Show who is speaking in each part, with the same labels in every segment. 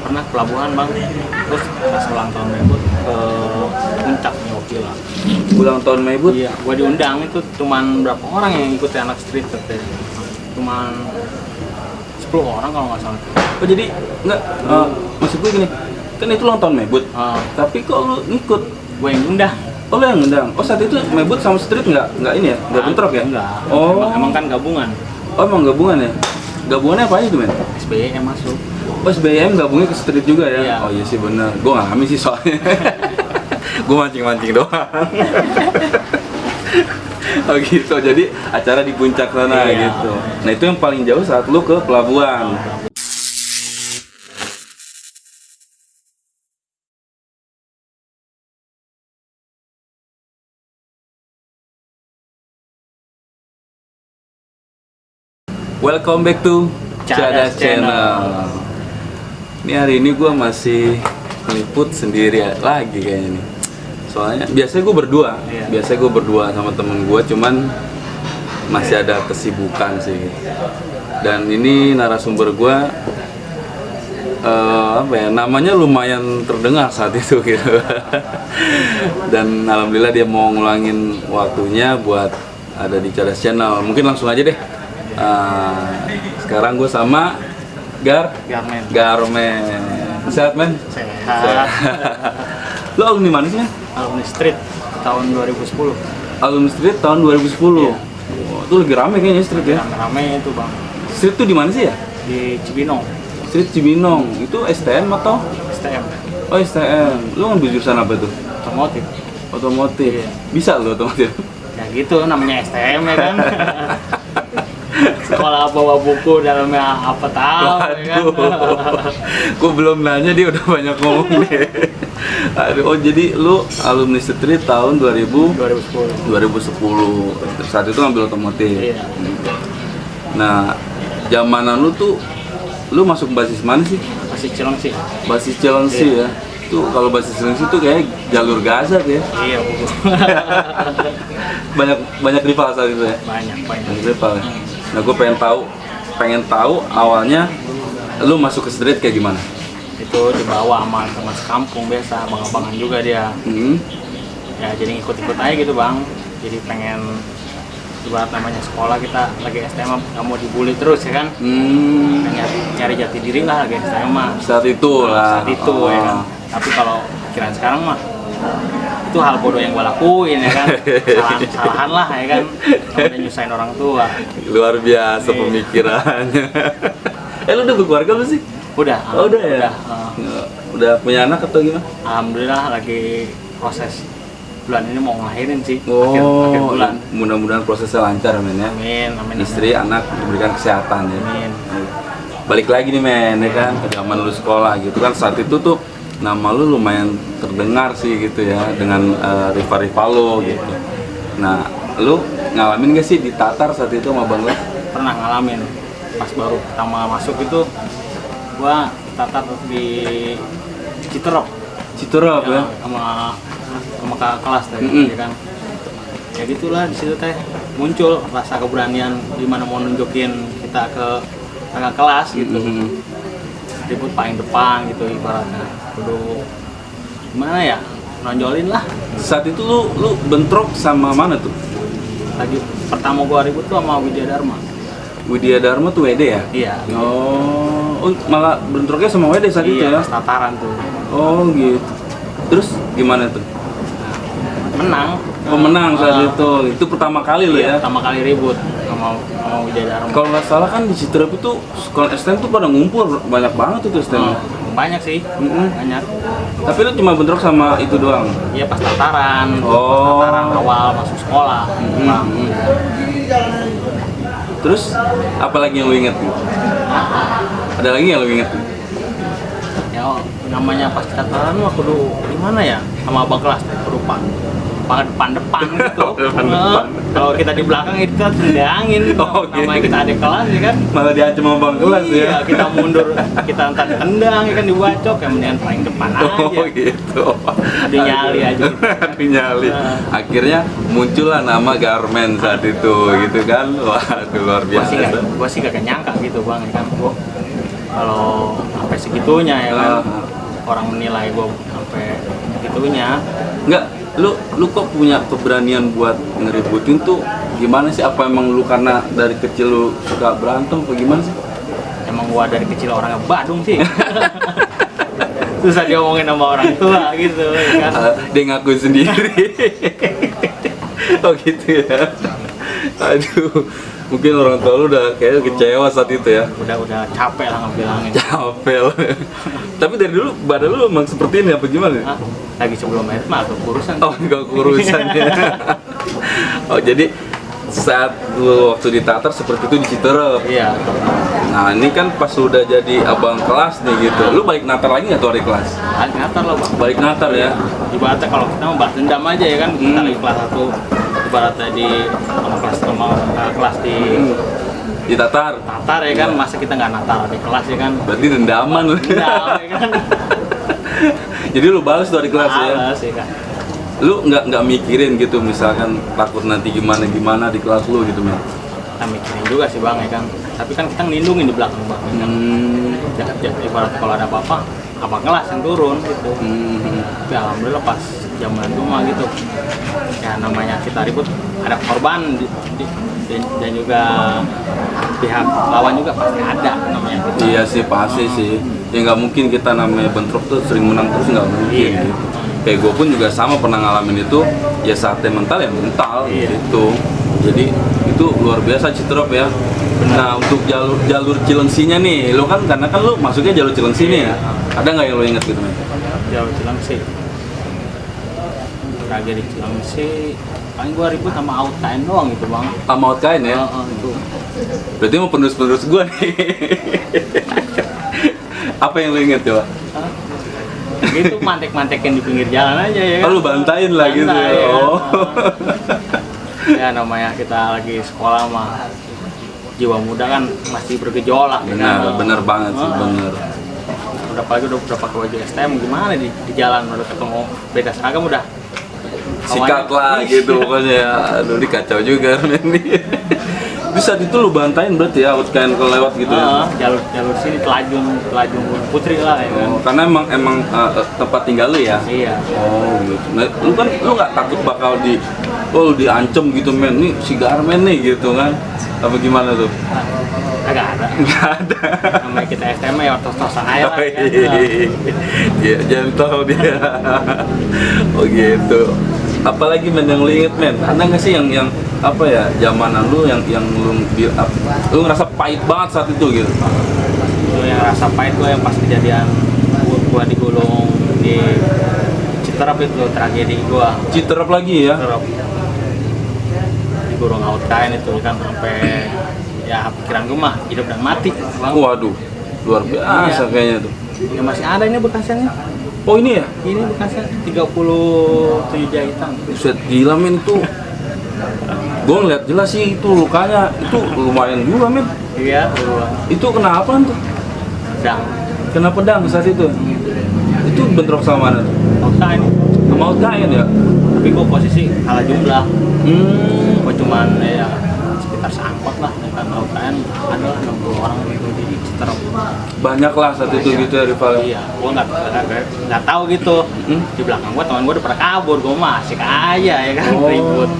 Speaker 1: pernah pelabuhan bang, terus pas ulang tahun Mebut ke puncak Nyokila.
Speaker 2: Ulang tahun Mebut?
Speaker 1: Iya, gua diundang itu cuman berapa orang yang ikuti anak street katanya. Cuman 10 orang kalau nggak salah.
Speaker 2: Oh jadi enggak, maksud gue gini, kan itu ulang tahun Mebut, tapi kok lu ngikut?
Speaker 1: Gue yang undang.
Speaker 2: Oh lu yang ngundang? Oh saat itu Mebut sama street nggak ini ya? Nggak bentrok ya?
Speaker 1: Enggak.
Speaker 2: Oh.
Speaker 1: Emang kan gabungan.
Speaker 2: Oh emang gabungan ya? Gabungannya apa aja tuh men?
Speaker 1: SBM masuk.
Speaker 2: Oh SBM gabungnya ke street juga ya?
Speaker 1: Iya.
Speaker 2: Oh iya sih bener, gue ngalamin sih soalnya. Gue mancing-mancing doang. Oh gitu, jadi acara di puncak sana
Speaker 1: Iya.
Speaker 2: gitu. Nah itu yang paling jauh saat lu ke pelabuhan. Welcome back to Cadas Channel. Ini hari ini gue masih meliput sendiri lagi kayaknya nih. Soalnya biasanya gue berdua,
Speaker 1: Iya.
Speaker 2: biasanya gue berdua sama temen gue, cuman masih ada kesibukan sih. Dan ini narasumber gue, apa ya, namanya lumayan terdengar saat itu gitu. Dan alhamdulillah dia mau ngulangin waktunya buat ada di Cadas Channel. Mungkin langsung aja deh. Sekarang gue sama
Speaker 1: Garmen.
Speaker 2: Garmen. Sehat men?
Speaker 1: Sehat.
Speaker 2: Lo alumni mana sih men?
Speaker 1: Alumni street tahun 2010.
Speaker 2: Alumni street tahun 2010.
Speaker 1: Iya.
Speaker 2: Wah, itu lagi rame kayaknya street ya.
Speaker 1: Rame itu bang.
Speaker 2: Street tuh di mana sih ya?
Speaker 1: Di Cibinong.
Speaker 2: Street Cibinong. Itu STM atau?
Speaker 1: STM.
Speaker 2: Oh STM. Lo ngambil jurusan apa tuh?
Speaker 1: Otomotif.
Speaker 2: Otomotif.
Speaker 1: Iya.
Speaker 2: Bisa lo otomotif?
Speaker 1: Ya gitu namanya STM ya kan. Sekolah bawa buku dalamnya apa tahu ya kan.
Speaker 2: Gue belum nanya dia udah banyak ngomong nih. Aduh, oh jadi lu alumni street tahun
Speaker 1: 2010.
Speaker 2: 2010. Saat itu ngambil otomotif.
Speaker 1: Iya.
Speaker 2: Nah, zamanan lu tuh lu masuk basis mana sih?
Speaker 1: Masih Cilengsi.
Speaker 2: Basis Cilengsi ya. Tuh kalau basis Cilengsi tuh kayak jalur gazet ya.
Speaker 1: Iya buku.
Speaker 2: banyak rival saat itu ya.
Speaker 1: banyak.
Speaker 2: Banyak rival. Ya? Nah, gue pengen tahu awalnya lu masuk ke street kayak gimana?
Speaker 1: Itu dibawa sama teman sekampung biasa, abang-abangan juga dia. Ya jadi ngikut-ikut aja gitu bang. Jadi pengen ibarat namanya sekolah kita lagi STM nggak mau dibully terus ya kan. Nyari jati diri lah lagi STM mah.
Speaker 2: Saat itu lah.
Speaker 1: Saat itu ya kan. Tapi kalau pikiran sekarang mah itu hal bodoh yang gue lakuin ya kan. Kesalahan lah ya kan. Kalau udah nyusahin orang tua.
Speaker 2: Luar biasa pemikirannya. Lu udah berkeluarga belum sih?
Speaker 1: Udah.
Speaker 2: Oh, udah ya? Udah punya anak atau gimana?
Speaker 1: Alhamdulillah lagi proses bulan ini mau ngelahirin sih.
Speaker 2: Oh,
Speaker 1: akhir bulan.
Speaker 2: Mudah-mudahan prosesnya lancar men ya.
Speaker 1: Amin.
Speaker 2: Istri, anak diberikan kesehatan ya.
Speaker 1: Amin.
Speaker 2: Balik lagi nih men, ya kan, ke zaman lu sekolah gitu kan, saat itu tuh nama lu lumayan terdengar sih gitu ya, dengan rival-rival lu gitu. Nah, lu ngalamin gak sih ditatar saat itu sama bang lu?
Speaker 1: Pernah ngalamin, pas baru pertama masuk itu gua tatar di Citerop.
Speaker 2: Citerop ya?
Speaker 1: Sama kakak kelas tadi ya kan. Ya gitulah di situ teh muncul rasa keberanian gimana mau nunjukin kita ke kakak kelas gitu. Ribut paling depan gitu ibaratnya. Kudu gimana ya? Nonjolin lah.
Speaker 2: Saat itu lu bentrok sama mana tuh?
Speaker 1: Lagi pertama gua ribut tuh sama Widya Dharma.
Speaker 2: Widya Dharma tuh WD ya?
Speaker 1: Iya.
Speaker 2: Oh, malah bentroknya sama WD saat itu ya?
Speaker 1: Pas tataran tuh.
Speaker 2: Oh gitu. Terus gimana tuh?
Speaker 1: Menang.
Speaker 2: Pemenang saat itu pertama kali lo ya?
Speaker 1: Pertama kali ribut sama Widya Dharma.
Speaker 2: Kalau nggak salah kan di Citerap itu sekolah STM tuh pada ngumpul banyak banget tuh STM.
Speaker 1: Banyak sih, banyak.
Speaker 2: Tapi lu cuma bentrok sama itu doang?
Speaker 1: Iya pas tataran,
Speaker 2: Oh.
Speaker 1: pas tataran awal masuk sekolah. Bang.
Speaker 2: Terus apa lagi yang lu inget? Ada lagi yang lu inget?
Speaker 1: Ya namanya pas tataran mah kudu gimana ya sama abang kelas kudu depan gitu.
Speaker 2: Depan.
Speaker 1: Kalau kita di belakang itu kita tendangin gitu.
Speaker 2: Oh,
Speaker 1: Namanya
Speaker 2: gitu.
Speaker 1: kita adik kelas ya kan.
Speaker 2: Malah diancam sama bang kelas ya?
Speaker 1: Iya, kita mundur, kita entar tendang ya kan dibacok, yang mendingan paling depan aja.
Speaker 2: Oh gitu.
Speaker 1: Ada nyali aja gitu.
Speaker 2: Ada nyali. Akhirnya muncullah nama Garmen saat itu gitu kan. Wah, itu luar biasa.
Speaker 1: Gua sih gak nyangka gitu bang ya kan. Gua kalau sampai segitunya ya kan. Orang menilai gue sampai segitunya.
Speaker 2: Enggak, lu kok punya keberanian buat ngeributin tuh gimana sih? Apa emang lu karena dari kecil lu suka berantem apa gimana sih?
Speaker 1: Emang gua dari kecil orangnya Badung sih. Susah diomongin sama orang tua gitu ya kan.
Speaker 2: Dia ngakuin sendiri. Oh gitu ya. Aduh, mungkin orang tua lu udah kayak kecewa saat itu ya.
Speaker 1: Udah capek lah ngebilangin.
Speaker 2: Capek lah. Tapi dari dulu badan lu emang seperti ini apa gimana?
Speaker 1: Hah? Lagi sebelum main mah agak kurusan.
Speaker 2: Oh, enggak kurusan ya. Oh, jadi saat lu waktu di teater seperti itu di Citerep.
Speaker 1: Iya.
Speaker 2: Nah, ini kan pas udah jadi abang kelas nih gitu. Lu balik natar lagi nggak tuh hari kelas?
Speaker 1: Balik natar loh bang.
Speaker 2: Balik natar ya.
Speaker 1: Ibaratnya kalau kita mau balas dendam aja ya kan. Kita lagi kelas 1 ibaratnya di sama kelas
Speaker 2: Di tatar.
Speaker 1: Tatar ya kan, masa kita nggak natar di kelas ya kan?
Speaker 2: Berarti dendaman lu.
Speaker 1: Dendam ya kan?
Speaker 2: Jadi lu balas tuh hari kelas ya.
Speaker 1: Balas ya kan?
Speaker 2: Lu nggak mikirin gitu misalkan takut nanti gimana di kelas lu gitu men?
Speaker 1: Kita mikirin juga sih bang ya kan, tapi kan kita ngelindungin di belakang bang ya kan? Ibarat kalau ada apa-apa abang kelas yang turun gitu. Tapi alhamdulillah pas zaman itu mah gitu ya, namanya kita ribut ada korban dan juga pihak lawan juga pasti ada namanya gitu.
Speaker 2: Iya sih pasti sih. Ya nggak mungkin kita namanya bentrok tuh sering menang terus, nggak mungkin gitu. Kayak gue pun juga sama pernah ngalamin itu, ya saatnya mental ya mental gitu. Jadi itu luar biasa Citerep ya. Nah untuk jalur Cilengsinya nih, lo kan karena kan lo masuknya jalur Cilengsi nih, ada nggak yang lo inget gitu?
Speaker 1: Jalur Cilengsi, tragedi Cilengsi, paling gua ribut sama Outkain doang gitu bang.
Speaker 2: Sama Outkain ya?
Speaker 1: Itu.
Speaker 2: Berarti mau penerus gua nih. Apa yang lo inget coba?
Speaker 1: Gitu mantek-mantekin di pinggir jalan aja ya kan.
Speaker 2: Oh, lu bantain lah gitu ya.
Speaker 1: Ya.
Speaker 2: Oh.
Speaker 1: Ya namanya kita lagi sekolah mah jiwa muda kan masih bergejolak.
Speaker 2: Bener banget sih, bener.
Speaker 1: Udah pakai baju STM gimana di jalan udah ketemu beda seragam udah
Speaker 2: Sikat lah gitu pokoknya. Aduh, ini kacau juga ini. Di saat itu lu bantain berarti ya, Outkain kalau lewat gitu ya?
Speaker 1: Jalur sini telajung Putri lah ya kan.
Speaker 2: Oh, karena emang tempat tinggal lu ya?
Speaker 1: Iya.
Speaker 2: Oh gitu. Nah, lu nggak takut bakal diancem gitu men? Nih si Garmen nih gitu kan? Apa gimana tuh?
Speaker 1: Agak ada.
Speaker 2: Nggak ada.
Speaker 1: Namanya kita STM ya tos-tosan aja lah ya kan.
Speaker 2: Iya, gentle dia. Oh gitu. Apalagi men yang lu inget men? Ada nggak sih yang apa ya zamanan lu yang lu ngerasa pahit banget saat itu gitu?
Speaker 1: Itu yang rasa pahit gue yang pas kejadian gua digulung di Citerep itu tragedi gua.
Speaker 2: Citerep lagi ya?
Speaker 1: Citerep. Digulung Outkain itu kan sampai ya pikiran gua mah hidup dan mati bang.
Speaker 2: Waduh, luar biasa kayaknya tuh.
Speaker 1: Ya masih ada ini bekasnya.
Speaker 2: Oh ini ya?
Speaker 1: Ini bekasnya 37 jahitan.
Speaker 2: Buset, gila men tuh. Gue ngeliat jelas sih itu lukanya, itu lumayan juga men.
Speaker 1: Iya, duluan.
Speaker 2: Itu kenapa tuh?
Speaker 1: Dang.
Speaker 2: Kenapa pedang saat itu? Itu bentrok sama mana?
Speaker 1: Outkain.
Speaker 2: Sama Outkain ya?
Speaker 1: Tapi gua posisi kalah jumlah. Gua cuman ya sekitar seangkot lah dengan Outkain adalah 60 orang gitu di Citerep.
Speaker 2: Banyak lah saat itu gitu ya rivalnya.
Speaker 1: Iya, gua nggak tahu gitu. Di belakang gua teman gua udah pernah kabur, gua masih aja ya kan ribut.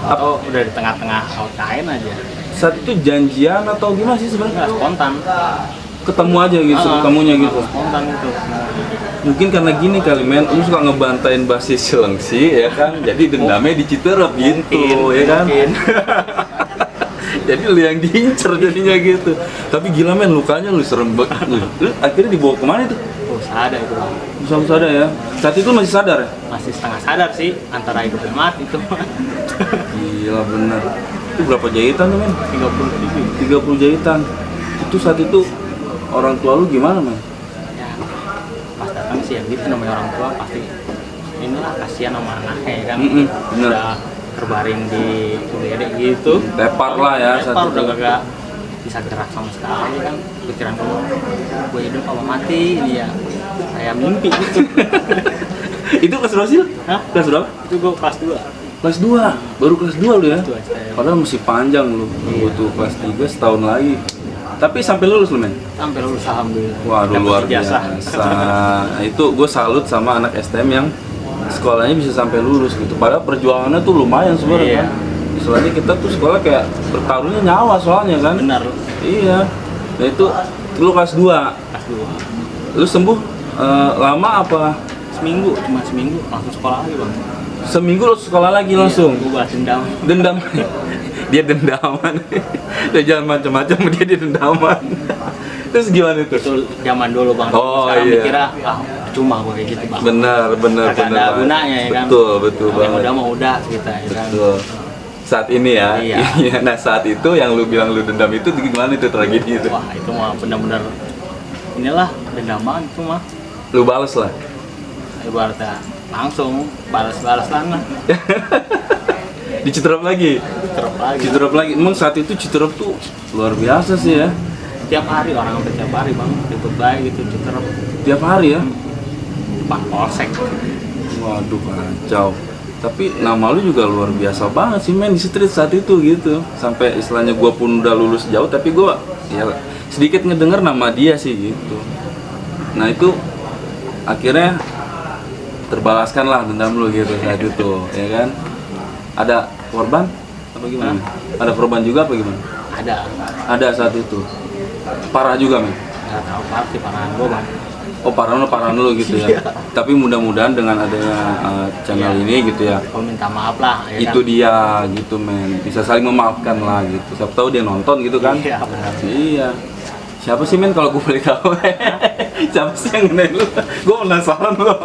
Speaker 1: Atau udah di tengah-tengah Outkain aja.
Speaker 2: Saat itu janjian atau gimana sih sebenarnya?
Speaker 1: Nggak spontan.
Speaker 2: Ketemu aja gitu, ketemunya gitu.
Speaker 1: Spontan gitu.
Speaker 2: Mungkin karena gini kali men, lu suka ngebantain basis Cilengsi ya kan, jadi dendamnya di Citerep gitu ya kan. Jadi lu yang diincer jadinya gitu. Tapi gila men, lukanya lu serem banget. Lu akhirnya dibawa kemana itu?
Speaker 1: Oh, sadar itu bang.
Speaker 2: Bisa sadar ya? Saat itu masih sadar ya?
Speaker 1: Masih setengah sadar sih, antara hidup dan mati itu.
Speaker 2: Gila bener. Itu berapa jahitan tuh men?
Speaker 1: 37.
Speaker 2: 30 jahitan. Itu saat itu orang tua lu gimana men?
Speaker 1: Ya, pas datang sih ya gitu namanya orang tua pasti inilah kasihan sama anaknya ya kan.
Speaker 2: Bener.
Speaker 1: Udah terbaring di UGD gitu.
Speaker 2: Tepar lah ya saat
Speaker 1: Tepar
Speaker 2: itu.
Speaker 1: udah kagak bisa gerak sama sekali kan. Pikiran gue hidup apa mati ini ya. Kayak mimpi gitu.
Speaker 2: Itu kelas berapa sih lu?
Speaker 1: Hah?
Speaker 2: Kelas berapa?
Speaker 1: Itu gue kelas 2.
Speaker 2: Kelas 2? Baru kelas 2 lu ya?
Speaker 1: Itu STM.
Speaker 2: Padahal masih panjang lu.
Speaker 1: Iya.
Speaker 2: Butuh kelas 3 setahun lagi. Tapi sampai lulus lu men?
Speaker 1: Sampai lulus alhamdulillah.
Speaker 2: Waduh,
Speaker 1: Dapet
Speaker 2: luar
Speaker 1: ijazah.
Speaker 2: biasa. Nah, itu gue salut sama anak STM yang sekolahnya bisa sampai lulus gitu. Padahal perjuangannya tuh lumayan sebenarnya
Speaker 1: Iya.
Speaker 2: kan. Soalnya kita tuh sekolah kayak bertaruhnya nyawa soalnya kan.
Speaker 1: Benar.
Speaker 2: Iya. Nah itu lu kelas 2.
Speaker 1: Kelas 2.
Speaker 2: Lu sembuh lama apa?
Speaker 1: Seminggu, cuma seminggu langsung sekolah lagi bang.
Speaker 2: Seminggu lu sekolah lagi langsung?
Speaker 1: Gue balas dendam.
Speaker 2: Dendam. Dia dendaman. Dia jangan macam-macam, dia dendaman. Terus gimana itu?
Speaker 1: Itu zaman dulu bang.
Speaker 2: Oh,
Speaker 1: Sekarang
Speaker 2: iya.
Speaker 1: mikirnya, cuma gue kayak gitu bang.
Speaker 2: Benar.
Speaker 1: Kagak ada gunanya ya kan.
Speaker 2: Betul
Speaker 1: Yang
Speaker 2: banget.
Speaker 1: udah mau udah kita ya kan.
Speaker 2: Betul. Saat ini ya.
Speaker 1: Iya.
Speaker 2: Nah saat itu yang lu bilang lu dendam itu gimana itu tragedi itu?
Speaker 1: Wah itu mah benar-benar inilah dendam banget itu mah.
Speaker 2: Lu bales lah.
Speaker 1: Ibaratnya langsung balas-balas lah.
Speaker 2: Diciterap lagi.
Speaker 1: Terus lagi.
Speaker 2: Citerap lagi. Emang saat itu citerap tuh luar biasa sih ya.
Speaker 1: Tiap hari orang hampir tiap hari bang ribut baik gitu citerap
Speaker 2: Tiap hari ya.
Speaker 1: depan polsek.
Speaker 2: Waduh kacau. Tapi nama lu juga luar biasa banget sih men di street saat itu gitu. Sampai istilahnya gua pun udah lulus jauh tapi gua ya sedikit ngedenger nama dia sih gitu. Nah itu akhirnya terbalaskan lah dendam lu gitu saat itu ya kan. Ada korban apa gimana? Ada korban juga apa gimana? Ada saat itu. Parah juga men.
Speaker 1: Nggak tahu pasti parahan gue bang.
Speaker 2: Oh parah lu gitu ya. Tapi mudah-mudahan dengan adanya channel
Speaker 1: Iya.
Speaker 2: ini gitu ya.
Speaker 1: Gue minta maaf lah ya
Speaker 2: Itu
Speaker 1: kan?
Speaker 2: dia gitu men. Bisa saling memaafkan lah gitu. Siapa tahu dia nonton gitu kan?
Speaker 1: Iya benar.
Speaker 2: Iya. Siapa sih men kalau gue boleh tahu? Siapa sih yang ngenain lu? Gue penasaran loh.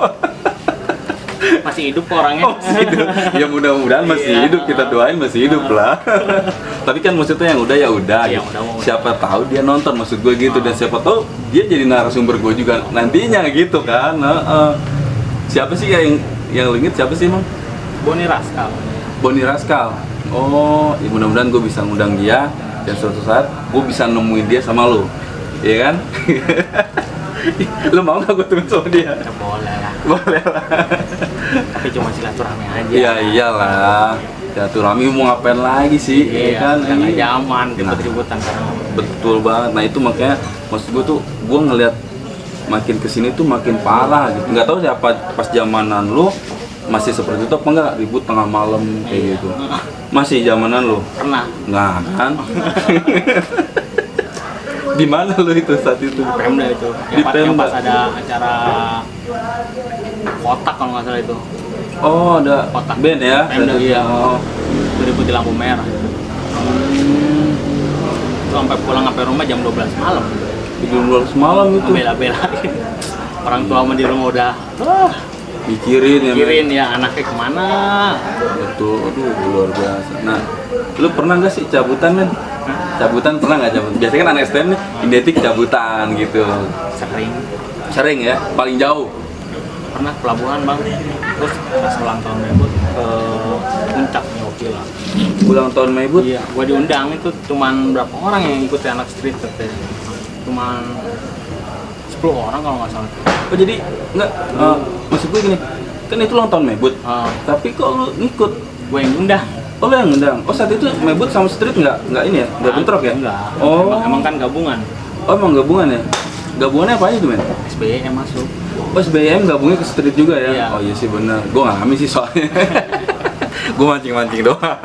Speaker 1: Masih hidup kok orangnya.
Speaker 2: Oh, masih hidup. Ya mudah-mudahan masih
Speaker 1: Iya.
Speaker 2: hidup, kita doain masih hidup lah. Tapi kan maksudnya yang udah ya udah.
Speaker 1: Yang
Speaker 2: Gitu.
Speaker 1: udah mau.
Speaker 2: Siapa tahu dia nonton maksud gue gitu dan siapa tahu dia jadi narasumber gue juga nantinya gitu kan. Siapa sih yang lu inget siapa sih emang?
Speaker 1: Boni Raskal.
Speaker 2: Boni Raskal. Oh, ya mudah-mudahan gue bisa ngundang dia dan suatu saat gue bisa nemuin dia sama lu. Iya kan? Lu mau gak gue temen sama dia?
Speaker 1: Ya, boleh lah.
Speaker 2: Boleh lah.
Speaker 1: Tapi cuma silaturahmi aja.
Speaker 2: Ya iyalah. Silaturahmi mau ngapain lagi sih?
Speaker 1: Iya
Speaker 2: kan?
Speaker 1: karena
Speaker 2: Ini-
Speaker 1: zaman
Speaker 2: Nah.
Speaker 1: ribut-ributan sekarang.
Speaker 2: Betul banget. Nah itu makanya maksud gue tuh gue ngeliat makin kesini tuh makin parah gitu. Nggak tahu siapa pas zamanan lu masih seperti itu apa enggak ribut tengah malam kayak gitu. Masih zamanan lu?
Speaker 1: Pernah.
Speaker 2: Nggak kan? Di mana lu itu saat itu?
Speaker 1: Pemda itu.
Speaker 2: Di
Speaker 1: Yang
Speaker 2: Pemda.
Speaker 1: pas ada acara kotak kalau nggak salah itu.
Speaker 2: Oh ada
Speaker 1: Kotak.
Speaker 2: band ya?
Speaker 1: Pemda, iya.
Speaker 2: Oh.
Speaker 1: Ribut di lampu merah. Itu sampai pulang sampai rumah jam 12 malam.
Speaker 2: Jam 12 malam itu
Speaker 1: Bela-belain. Orang tua sama di rumah udah
Speaker 2: mikirin ya. Men.
Speaker 1: kirin ya anaknya kemana.
Speaker 2: Betul, aduh luar biasa. Nah, lu pernah nggak sih cabutan men? Cabutan pernah nggak cabut? Biasanya kan anak STM nih identik cabutan gitu.
Speaker 1: Sering.
Speaker 2: Sering ya, paling jauh.
Speaker 1: Pernah pelabuhan bang. Terus pas ulang tahun ribut ke puncak Nyokila.
Speaker 2: Ulang tahun Maibut.
Speaker 1: Iya, gua diundang itu cuman berapa orang yang ikuti anak street katanya. Cuman 10 orang kalau nggak salah.
Speaker 2: Oh jadi nggak? Maksud gue gini, kan itu ulang tahun Maibut. Tapi kok lu ngikut?
Speaker 1: Gue yang undang.
Speaker 2: Oh lu yang ngundang? Oh saat itu Maibut sama street nggak ini ya? Nggak bentrok ya?
Speaker 1: Enggak.
Speaker 2: Oh.
Speaker 1: Emang kan gabungan.
Speaker 2: Oh emang gabungan ya? Gabungannya apa aja tuh men?
Speaker 1: SBY yang masuk.
Speaker 2: Oh SBM gabungnya ke street juga ya?
Speaker 1: Iya.
Speaker 2: Oh iya sih bener, gue ngalamin sih soalnya. Gue mancing-mancing doang.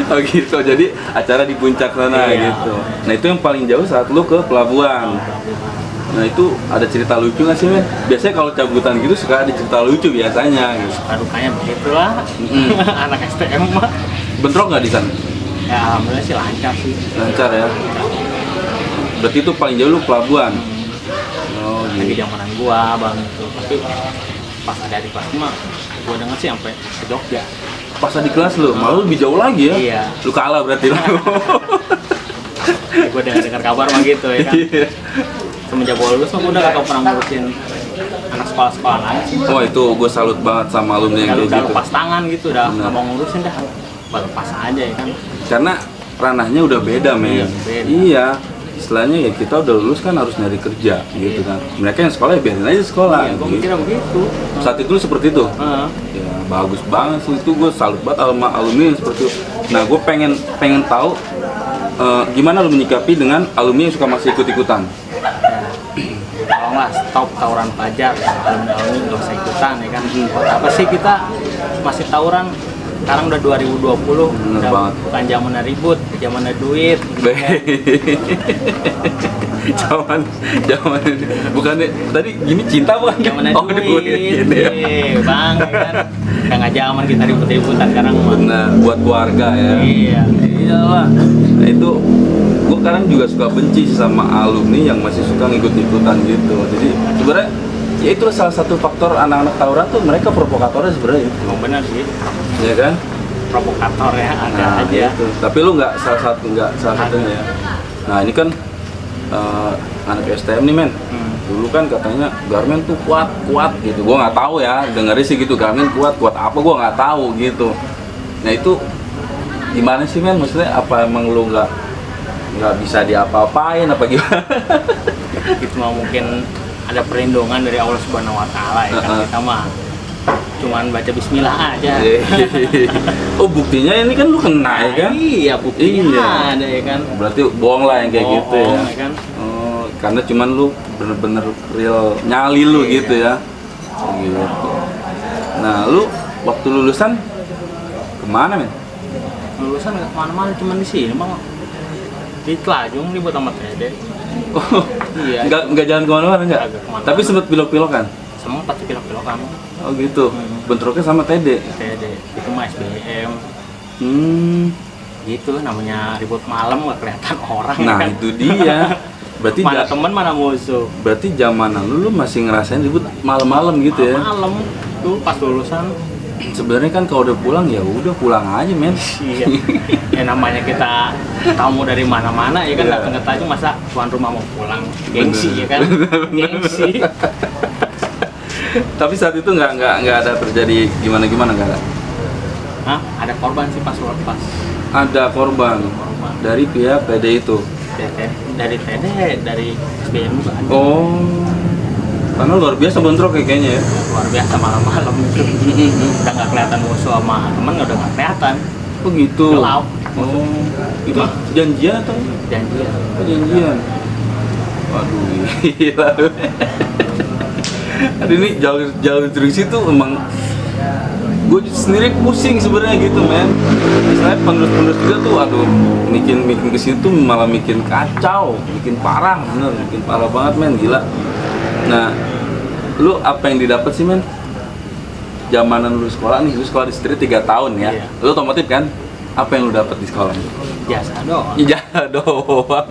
Speaker 2: Oh gitu, jadi acara di puncak sana
Speaker 1: Iya.
Speaker 2: gitu. Nah itu yang paling jauh saat lu ke pelabuhan. Nah itu ada cerita lucu nggak sih men? Biasanya kalau cabutan gitu suka ada cerita lucu biasanya gitu.
Speaker 1: Rupanya begitulah. Anak STM mah.
Speaker 2: Bentrok nggak di sana?
Speaker 1: Ya alhamdulillah sih lancar sih.
Speaker 2: Lancar ya? Berarti itu paling jauh lu pelabuhan? Oh
Speaker 1: Lagi
Speaker 2: gitu.
Speaker 1: zamanan gua bang itu. Tapi pas ada di kelas mah gua denger sih sampai ke Jogja.
Speaker 2: Pas di kelas lu, malah lebih jauh lagi ya?
Speaker 1: Iya.
Speaker 2: Lu kalah berarti lu.
Speaker 1: Gua dengar kabar mah gitu ya kan.
Speaker 2: Iya.
Speaker 1: Semenjak gua lulus mah gua udah gak pernah ngurusin anak sekolah-sekolah lain sih.
Speaker 2: Oh itu gue salut banget sama alumni yang
Speaker 1: Udah
Speaker 2: kayak gitu.
Speaker 1: lepas tangan gitu, udah
Speaker 2: Benar.
Speaker 1: nggak mau ngurusin dah. Lepas aja ya kan.
Speaker 2: Karena ranahnya udah beda men.
Speaker 1: Iya, beda.
Speaker 2: Iya. Istilahnya ya kita udah lulus kan harus nyari kerja gitu kan. Mereka yang sekolah ya biarin aja sekolah.
Speaker 1: Iya, gua
Speaker 2: gitu.
Speaker 1: mikirnya begitu.
Speaker 2: Saat itu lu seperti itu.
Speaker 1: Heeh.
Speaker 2: Ya bagus banget sih itu gue salut banget sama alumni yang seperti itu. Nah gue pengen tahu gimana lu menyikapi dengan alumni yang suka masih ikut-ikutan?
Speaker 1: Kalau nggak stop tawuran pelajar, alumni nggak usah ikutan ya kan. Buat apa sih kita masih tawuran? Sekarang udah 2020,
Speaker 2: Bener
Speaker 1: udah
Speaker 2: banget.
Speaker 1: bukan zamannya ribut, zamannya duit. Gitu kan.
Speaker 2: Zaman bukannya tadi gini cinta bukan?
Speaker 1: Zamannya duit,
Speaker 2: gini ya.
Speaker 1: bang, ya kan. Udah nggak zaman kita ribut-ributan sekarang mah.
Speaker 2: Benar, buat keluarga ya.
Speaker 1: Iya.
Speaker 2: Iyalah. Nah itu gue sekarang juga suka benci sama alumni yang masih suka ngikut-ikutan gitu. Jadi sebenarnya ya itu salah satu faktor anak-anak tawuran tuh mereka provokatornya sebenarnya itu.
Speaker 1: Emang benar sih,
Speaker 2: Ya kan?
Speaker 1: provokator ya ada
Speaker 2: Nah,
Speaker 1: aja.
Speaker 2: itu. Tapi lu nggak salah satunya ya. Nah ini kan anak STM nih men. Dulu kan katanya Garmen tuh kuat gitu. Gua nggak tahu ya, dengerin sih gitu Garmen kuat apa gua nggak tahu gitu. Nah itu gimana sih men? Maksudnya apa emang lu nggak bisa diapa-apain apa gimana?
Speaker 1: Itu mah mungkin ada perlindungan dari Allah Subhanahu Wa Taala ya kan, kita mah cuman baca Bismillah aja.
Speaker 2: Oh buktinya ini kan lu kena ya kan?
Speaker 1: Iya buktinya
Speaker 2: Iya.
Speaker 1: ada ya kan.
Speaker 2: Berarti bohong lah yang kayak gitu ya.
Speaker 1: Bohong, ya kan.
Speaker 2: Oh, karena cuman lu bener-bener real nyali lu
Speaker 1: Iya.
Speaker 2: gitu ya. Oh, gitu. Nah, lu waktu lulusan kemana men?
Speaker 1: Lulusan nggak kemana-mana, cuman di sini bang. Di Telajung ribut sama Tede.
Speaker 2: Oh,
Speaker 1: Iya.
Speaker 2: nggak jalan kemana-mana nggak?
Speaker 1: Agak kemana-mana.
Speaker 2: Tapi sempet pilok-pilokan.
Speaker 1: Semua pasti pilok-pilokan.
Speaker 2: Oh gitu. Bentroknya sama TD.
Speaker 1: Tede itu mah SBM.
Speaker 2: Hmm.
Speaker 1: Gitu namanya ribut malam nggak kelihatan orang.
Speaker 2: Nah
Speaker 1: ya kan?
Speaker 2: itu dia. Berarti
Speaker 1: Mana teman mana musuh.
Speaker 2: berarti zamanan lu masih ngerasain ribut malam-malam gitu ya?
Speaker 1: Malam tuh pas lulusan.
Speaker 2: Sebenarnya kan kalau udah pulang ya udah pulang aja men.
Speaker 1: Iya. Ya namanya kita tamu dari mana-mana ya kan,
Speaker 2: Iya.
Speaker 1: datang ke Tanjung masa tuan rumah mau pulang. Gengsi ya kan. Gengsi.
Speaker 2: Tapi saat itu nggak ada terjadi gimana nggak ada.
Speaker 1: Hah? Ada korban sih pas lepas.
Speaker 2: Ada korban
Speaker 1: Korban.
Speaker 2: dari pihak PD itu.
Speaker 1: Dari TD, dari SBM juga ada.
Speaker 2: Oh, karena luar biasa bentrok kayaknya ya.
Speaker 1: Luar biasa malam-malam itu. Udah nggak kelihatan musuh sama temen, udah nggak kelihatan.
Speaker 2: Oh gitu.
Speaker 1: Gelap.
Speaker 2: Oh, itu janjian atau?
Speaker 1: Janjian.
Speaker 2: Oh, janjian. Waduh, gila. Aduh ini jauh dari situ emang gue sendiri pusing sebenarnya gitu men. Misalnya penerus juga tuh, aduh, bikin ke situ malah bikin kacau, bikin parah, bener, bikin parah banget men, gila. Nah, lu apa yang didapat sih men? Zamanan lu sekolah nih, lu sekolah di Street 3 tahun ya.
Speaker 1: Iya.
Speaker 2: Lu otomotif kan? Apa yang lu dapat di sekolah?
Speaker 1: Biasa doang.
Speaker 2: Iya doang.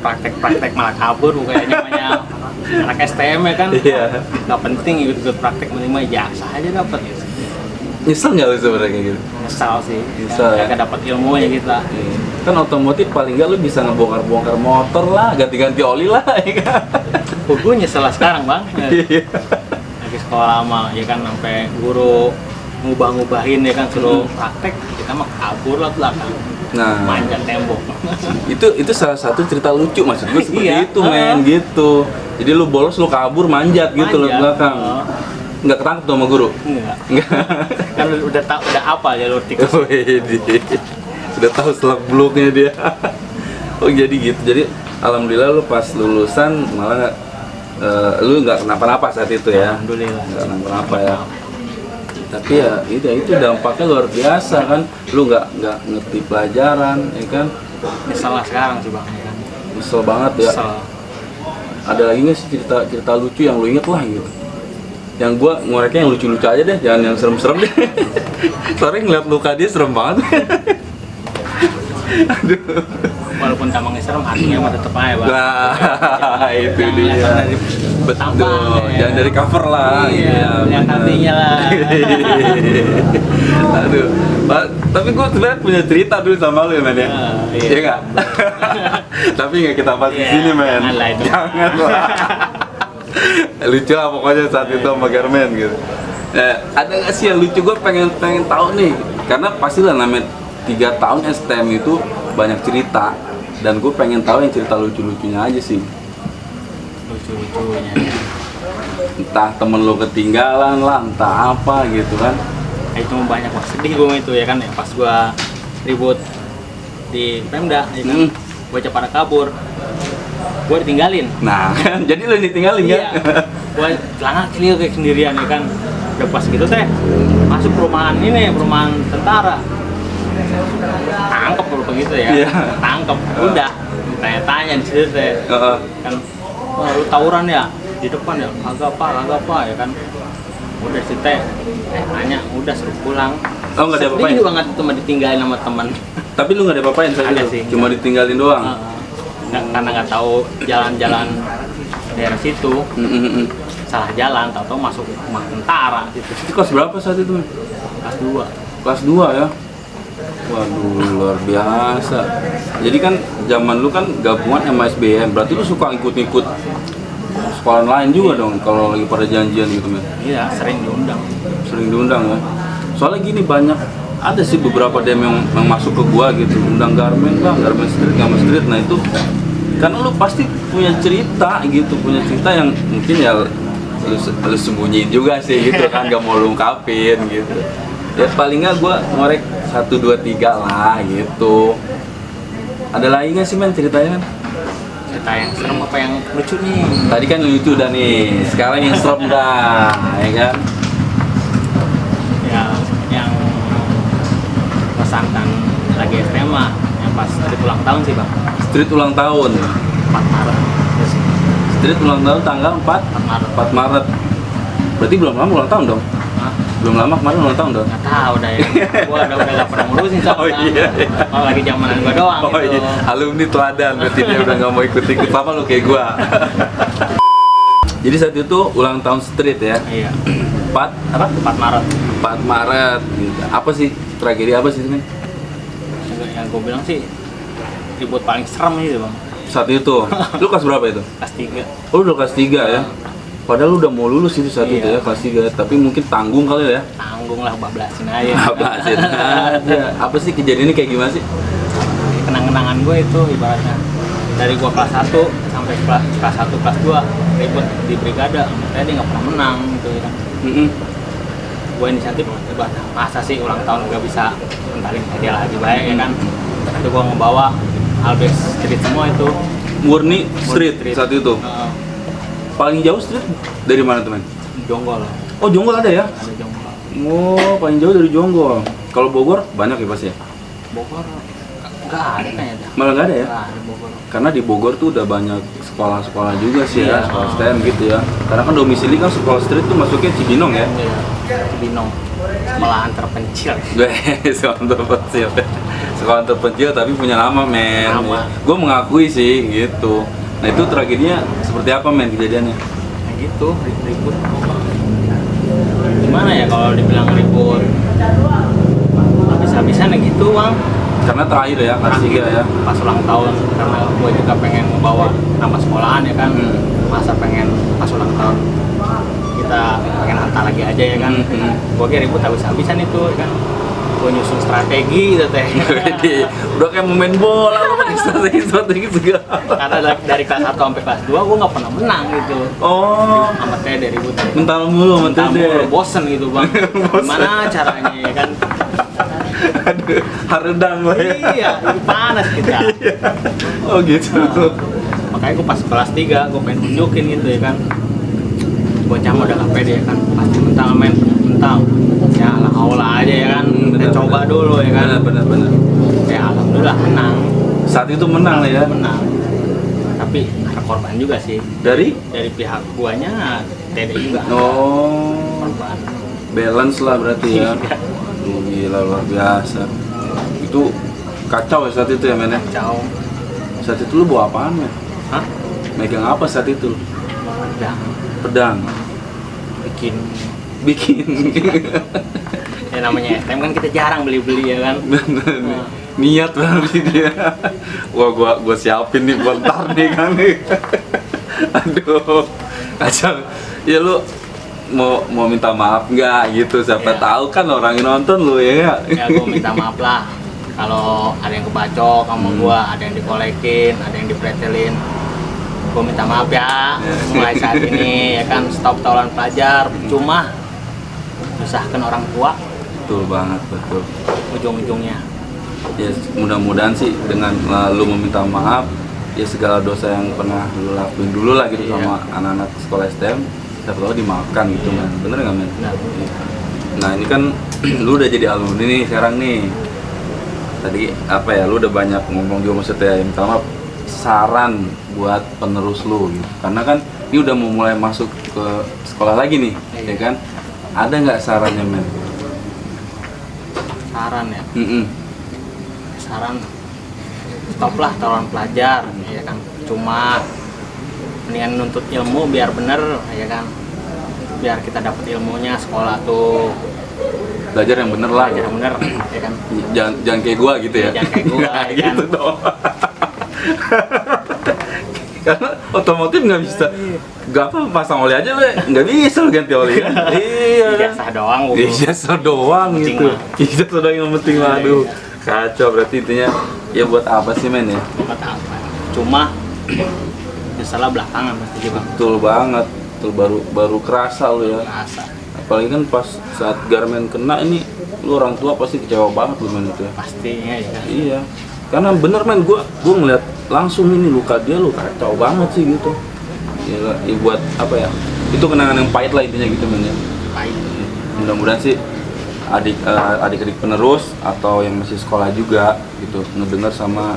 Speaker 1: Praktek malah kabur bukannya namanya anak STM ya kan.
Speaker 2: Iya.
Speaker 1: Nggak penting ikut praktek, minimal jasa aja dapat.
Speaker 2: Nyesel nggak lu sebenarnya kayak gitu?
Speaker 1: Nyesal sih.
Speaker 2: Nyesal ya?
Speaker 1: Kagak dapat ilmunya kita.
Speaker 2: Kan otomotif paling nggak lu bisa ngebongkar-bongkar motor lah, ganti-ganti oli lah, ya kan?
Speaker 1: Gue nyesel lah sekarang bang.
Speaker 2: Iya.
Speaker 1: Lagi sekolah lama ya kan, sampai guru ngubah-ngubahin ya kan, suruh praktek, kita mah kabur lah belakang.
Speaker 2: Nah,
Speaker 1: Manjat tembok.
Speaker 2: itu salah satu cerita lucu maksud gue seperti
Speaker 1: Iya.
Speaker 2: itu men gitu. Jadi lu bolos lu kabur manjat gitu lo
Speaker 1: Manjat.
Speaker 2: belakang. Nggak ketangkep tuh sama guru?
Speaker 1: Enggak.
Speaker 2: Nggak.
Speaker 1: Kan udah apa jalur tikus.
Speaker 2: Udah tahu selak beluknya dia. Oh jadi gitu. Jadi alhamdulillah lu pas lulusan malah lu nggak kenapa-napa saat itu ya.
Speaker 1: Alhamdulillah.
Speaker 2: Nggak kenapa-napa ya. Tapi ya itu dampaknya luar biasa kan. Lu nggak ngerti pelajaran ya kan.
Speaker 1: Nyesel lah sekarang sih bang. Ya kan?
Speaker 2: Nyesel banget ya.
Speaker 1: Nyesel.
Speaker 2: Ada lagi nggak sih cerita lucu yang lu inget lah gitu? Yang gua ngoreknya yang lucu-lucu aja deh, jangan yang serem-serem deh. Soalnya ngeliat luka dia serem banget. Aduh.
Speaker 1: Walaupun tampangnya serem, hatinya mah tetep aja bang.
Speaker 2: Nah, itu
Speaker 1: Jangan
Speaker 2: dia.
Speaker 1: lihat dari
Speaker 2: Betul.
Speaker 1: tampang, ya.
Speaker 2: Jangan dari cover lah.
Speaker 1: Iya, lihat
Speaker 2: bener.
Speaker 1: hatinya lah.
Speaker 2: Aduh. Tapi gua sebenarnya punya cerita dulu sama lu ya, men ya.
Speaker 1: Iya.
Speaker 2: Iya nggak? Tapi nggak kita bahas di
Speaker 1: Iya,
Speaker 2: sini, men.
Speaker 1: jangan lah itu.
Speaker 2: Jangan lah. Lucu lah pokoknya saat itu sama Garmen gitu. Ada nggak sih yang lucu? Gue pengen tahu nih, karena pastilah namanya 3 tahun STM itu banyak cerita, dan gue pengen tahu yang cerita lucu-lucunya aja sih.
Speaker 1: Lucu-lucunya.
Speaker 2: Entah temen lo ketinggalan lah, entah apa gitu kan.
Speaker 1: Itu banyak, wah sedih gue itu ya kan, ya pas gue ribut di Pemda ya kan. bocah pada kabur, gue ditinggalin.
Speaker 2: Nah kan jadi lo ditinggalin
Speaker 1: Iya,
Speaker 2: kan.
Speaker 1: gue celana kecil kayak sendirian ya kan. Udah pas gitu teh masuk perumahan ini, perumahan tentara, tangkep kalau begitu ya.
Speaker 2: Iya.
Speaker 1: Tangkep, udah tanya-tanya di situ teh kan, wah lu tawuran ya di depan ya, agak apa ya kan. Udah sih teh nanya, udah suruh pulang.
Speaker 2: Oh nggak ada apa-apain?
Speaker 1: Sedih banget, cuma ditinggalin sama teman.
Speaker 2: Tapi lu nggak ada apa-apain saat
Speaker 1: Ada
Speaker 2: itu?
Speaker 1: sih,
Speaker 2: Cuma
Speaker 1: enggak.
Speaker 2: ditinggalin doang?
Speaker 1: Karena nggak tahu jalan-jalan daerah situ, salah jalan, tahu masuk rumah tentara gitu.
Speaker 2: Itu kelas berapa saat itu? Men?
Speaker 1: Kelas 2.
Speaker 2: Kelas 2 ya? Waduh, luar biasa. Jadi kan zaman lu kan gabungan sama SBM, berarti lu suka ikut-ikut sekolah lain juga dong kalau lagi pada janjian gitu, men?
Speaker 1: Iya, sering diundang.
Speaker 2: Sering diundang ya? Soalnya gini, banyak, ada sih beberapa DM yang masuk ke gua gitu, undang Garmen bang, Garmen Street, Garmen Street. Nah itu, karena lu pasti punya cerita gitu, punya cerita yang mungkin ya lu sembunyiin juga sih gitu kan, gak mau lu ungkapin gitu. Ya paling nggak gua ngorek 1, 2, 3 lah gitu. Ada lagi nggak sih men ceritanya?
Speaker 1: Cerita yang serem apa yang lucu nih?
Speaker 2: Tadi kan lucu dah nih, sekarang yang serem dah, ya kan?
Speaker 1: Ya, yang pesantren lagi SMA, yang pas hari ulang tahun sih bang,
Speaker 2: Street ulang tahun.
Speaker 1: 4 Maret. Terus,
Speaker 2: Street ulang tahun tanggal 4
Speaker 1: 4 Maret.
Speaker 2: 4 Maret. Berarti belum lama ulang tahun dong?
Speaker 1: Hah?
Speaker 2: Belum lama kemarin ulang tahun dong?
Speaker 1: Nggak tahu dah ya. Gua udah gak pernah ngurusin sama.
Speaker 2: Oh, iya.
Speaker 1: Oh, lagi zamanan gua doang
Speaker 2: Oh
Speaker 1: gitu.
Speaker 2: iya, alumni teladan, berarti dia udah gak mau ikut-ikut apa lu kayak gua. Jadi saat itu ulang tahun Street ya?
Speaker 1: Iya.
Speaker 2: 4 apa?
Speaker 1: 4 Maret.
Speaker 2: 4 Maret gitu. Apa sih, tragedi apa sih men?
Speaker 1: Yang gue bilang sih ribut paling serem itu bang.
Speaker 2: Saat itu, lu kelas berapa itu?
Speaker 1: Kelas 3.
Speaker 2: Oh lu udah kelas 3 ya? Padahal lu udah mau lulus itu saat itu
Speaker 1: Iya.
Speaker 2: ya, kelas 3. Tapi mungkin tanggung kali ya?
Speaker 1: Tanggung lah, bablasin aja.
Speaker 2: Bablasin aja. Apa sih kejadiannya kayak gimana sih?
Speaker 1: Kenang-kenangan gue itu ibaratnya dari gue kelas 1 sampai kelas 1, kelas 2 ribut di brigade. Saya dia nggak pernah menang gitu ya kan. Gue inisiatif ibaratnya, masa sih ulang tahun gak bisa mentalin hadiah lagi baik ya kan. Itu gue ngebawa Albex Street semua itu.
Speaker 2: Murni street saat itu. Paling jauh street dari mana teman?
Speaker 1: Jonggol.
Speaker 2: Oh Jonggol ada ya?
Speaker 1: Ada Jonggol.
Speaker 2: Oh paling jauh dari Jonggol. Kalau Bogor banyak ya pasti ya?
Speaker 1: Bogor nggak ada kayaknya.
Speaker 2: Malah nggak ada ya?
Speaker 1: Nggak ada Bogor.
Speaker 2: Karena di Bogor tuh udah banyak sekolah-sekolah juga sih ya,
Speaker 1: Iya.
Speaker 2: sekolah STM gitu ya. Karena kan domisili kan sekolah street tuh masuknya Cibinong ya.
Speaker 1: Iya. Cibinong. Sekolahan terpencil.
Speaker 2: Gue sekolah terpencil. Sekolah terpencil tapi punya nama men.
Speaker 1: Nama.
Speaker 2: Gue mengakui sih gitu. Nah itu tragedinya seperti apa men kejadiannya?
Speaker 1: Nah gitu, ribut. Gimana ya kalau dibilang ribut? Habis-habisan ya gitu bang.
Speaker 2: Karena terakhir ya, kelas 3 ya.
Speaker 1: Pas ulang tahun, karena gue juga pengen membawa nama sekolahan ya kan. Masa pengen pas ulang tahun kita pengen hantar lagi aja ya kan. Gue kayak ribut habis-habisan itu ya kan. Gue nyusun strategi gitu teh.
Speaker 2: Jadi udah kayak mau main bola, lu pakai strategi segala.
Speaker 1: Karena dari kelas 1 sampai kelas 2 gue nggak pernah menang gitu.
Speaker 2: Oh,
Speaker 1: Sama Tede ribut.
Speaker 2: mental mulu sama Tede.
Speaker 1: Bosen gitu bang. Gimana caranya ya kan?
Speaker 2: Aduh, harudang lah ya.
Speaker 1: Iya, panas kita.
Speaker 2: Oh gitu.
Speaker 1: Makanya gue pas kelas 3 gue pengen tunjukin gitu ya kan. Bocah udah gak pede ya kan. Pasti mental ya lah aula aja ya kan. Kita coba dulu ya kan.
Speaker 2: Benar.
Speaker 1: Ya alhamdulillah menang.
Speaker 2: Saat itu menang lah ya.
Speaker 1: Menang. Tapi ada korban juga sih.
Speaker 2: Dari?
Speaker 1: Dari pihak guanya Dede juga ada
Speaker 2: Oh,
Speaker 1: korban.
Speaker 2: balance lah berarti ya.
Speaker 1: Iya.
Speaker 2: Gila luar biasa. Itu kacau ya saat itu ya men ya.
Speaker 1: Kacau.
Speaker 2: Saat itu lu bawa apaan men?
Speaker 1: Hah?
Speaker 2: Megang apa saat itu?
Speaker 1: Udah
Speaker 2: Pedang.
Speaker 1: bikin. Ya namanya STM kan kita jarang beli-beli ya kan.
Speaker 2: Niat banget dia. Wah gua siapin nih bentar nih kan. Aduh, kacau. Ya lu mau minta maaf nggak gitu? Siapa
Speaker 1: Ya.
Speaker 2: tahu kan orang yang nonton lu ya.
Speaker 1: Ya gue minta maaf lah kalau ada yang kebacok sama gue, ada yang dikolekin, ada yang dipretelin. Gue minta maaf ya mulai saat ini ya kan, stop taulan pelajar cuma susahkan orang tua
Speaker 2: Betul banget, betul.
Speaker 1: ujung-ujungnya.
Speaker 2: Ya mudah-mudahan sih dengan lu meminta maaf ya segala dosa yang pernah lu lakuin dulu lah gitu sama anak-anak sekolah STM, siapa tahu dimaafkan gitu men. Bener nggak men? Nah ini kan lu udah jadi alumni nih sekarang nih. Tadi apa ya, lu udah banyak ngomong juga maksudnya ya, minta maaf, saran buat penerus lu gitu. Karena kan ini udah mau mulai masuk ke sekolah lagi nih, ya kan? Ada nggak sarannya men?
Speaker 1: Saran ya. Saran stoplah tawuran pelajar, ya kan. Cuma mendingan nuntut ilmu biar bener, ya kan. Biar kita dapat ilmunya, sekolah tuh
Speaker 2: Belajar yang bener lah.
Speaker 1: belajar yang bener, ya kan.
Speaker 2: Jangan kayak gua gitu ya.
Speaker 1: Jangan kayak gua, ya kan.
Speaker 2: Gitu dong. Karena otomotif nggak bisa, nggak apa pasang oli aja le, nggak bisa lo ganti oli kan? Iya kan?
Speaker 1: Ijazah doang, Bu.
Speaker 2: Ijazah doang
Speaker 1: Penting
Speaker 2: gitu.
Speaker 1: mah.
Speaker 2: Ijazah doang yang penting lah, aduh kacau berarti intinya. Ya buat apa sih men ya?
Speaker 1: Kata apa? Cuma salah belakangan pasti Bang.
Speaker 2: Betul banget, betul baru kerasa lo ya.
Speaker 1: Rasa
Speaker 2: Apalagi kan pas saat garmen kena ini, lu orang tua pasti kecewa banget lu men itu ya.
Speaker 1: pastinya ya.
Speaker 2: Iya, karena bener men, gua ngeliat langsung ini luka dia lu kacau banget sih gitu. Ya, buat apa ya? Itu kenangan yang pahit lah intinya gitu men ya.
Speaker 1: Pahit.
Speaker 2: Mudah-mudahan sih adik-adik penerus atau yang masih sekolah juga gitu ngedengar sama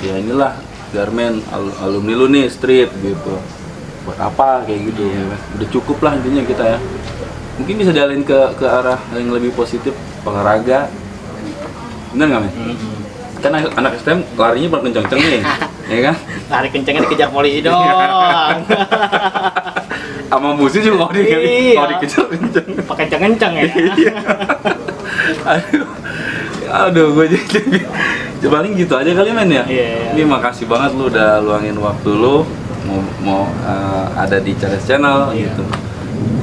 Speaker 2: ya inilah garmen alumni lu nih street gitu. Buat apa kayak gitu ya. Udah cukup lah intinya kita ya. Mungkin bisa dialin ke arah yang lebih positif, olahraga. Bener nggak men? Kan anak STM larinya paling kenceng-kenceng nih, ya kan?
Speaker 1: Lari kencengnya dikejar polisi doang.
Speaker 2: Sama musuh juga kalau
Speaker 1: Iya.
Speaker 2: dikejar kenceng.
Speaker 1: Pakai kenceng-kenceng ya.
Speaker 2: Aduh, gue jadi paling gitu aja kali men ya.
Speaker 1: Iya.
Speaker 2: Ini makasih banget lu udah luangin waktu lu mau ada di Cares Channel gitu.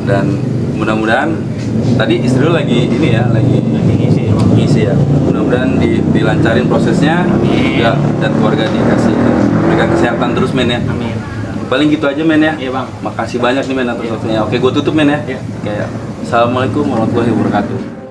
Speaker 2: Dan mudah-mudahan tadi istri lu lagi ini ya, lagi ngisi ya. Mudah-mudahan dilancarin prosesnya juga dan keluarga dikasih berikan kesehatan terus men ya.
Speaker 1: Amin.
Speaker 2: Paling gitu aja men ya.
Speaker 1: Iya Bang.
Speaker 2: Makasih banyak nih men atas waktunya. Oke, gue tutup men ya.
Speaker 1: Iya.
Speaker 2: Kayak Assalamualaikum warahmatullahi wabarakatuh.